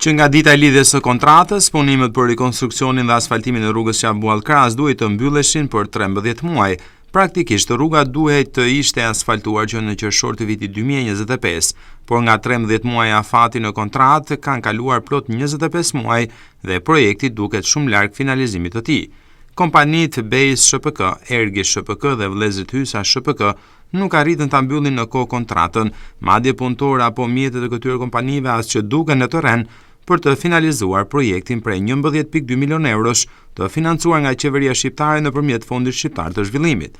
Që nga dita e lidhjes së kontratës, punimet për rikonstruksionin dhe asfaltimin e rrugës Qabuall-Kras duhet të mbylleshin për 13 muaj. Praktikisht rruga duhet të ishte asfaltuar që në qershor të vitit 2025, por nga 13 muaj afati në kontratë kanë kaluar plot 25 muaj dhe projekti duket shumë larg finalizimit të tij. Kompanitë Base SHPK, Ergi SHPK dhe Vëllezërit Hysa SHPK nuk arritën ta mbyllin në kohë kontratën, madje punëtorë apo mjetet e këtyre kompanive as që duken në terren për të finalizuar projektin prej 11.2 milion eurosh të financuar nga qeveria shqiptare nëpërmjet Fondit Shqiptar të Zhvillimit.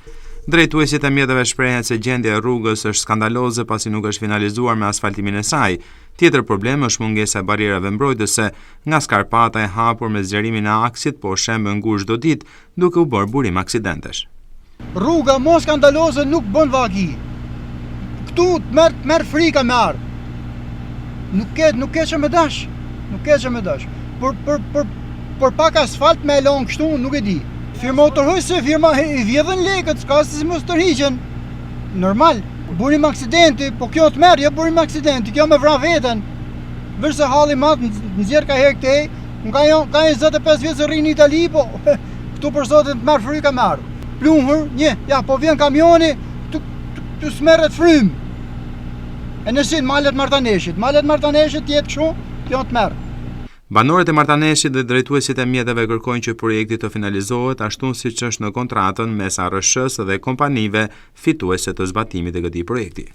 Drejtuesit e mjeteve shprehen se gjendja e rrugës është skandaloze pasi nuk është finalizuar me asfaltimin e saj. Tjetër problem është mungesa e barierave mbrojtëse nga skarpata e hapur me zgjerimin e aksit, po shembe ngushtë çdo ditë duke u bërë burim aksidentesh. Rruga mos skandaloze nuk bën vaki. Ktu merr frika me ardh. Nuk ke që me dash. Nuk ke që me dash. Por pak asfalt me elon kështu nuk e di. Firma tërheqëse, firma i vjedhën lekët, s'ka se si mos tërhiqen. Normal, burim aksidenti, po kjo të merr, jo burim aksidenti, kjo me vran veten. Vërse halli madh nxjerr ka herë këtej, ka 25 vjet që rrin në Itali, po këtu për zotin të merr fryka me ardh. Plumhur, po vjen kamioni, tu smerret frym. E nësin malet Martaneshit jetë kështu, kjo të merr. Banorët e Martaneshit dhe drejtuesit e mjeteve kërkojnë që projekti të finalizohet ashtu siç është në kontratën mes ARSH-s dhe kompanive fituese të zbatimit të këtij projekti.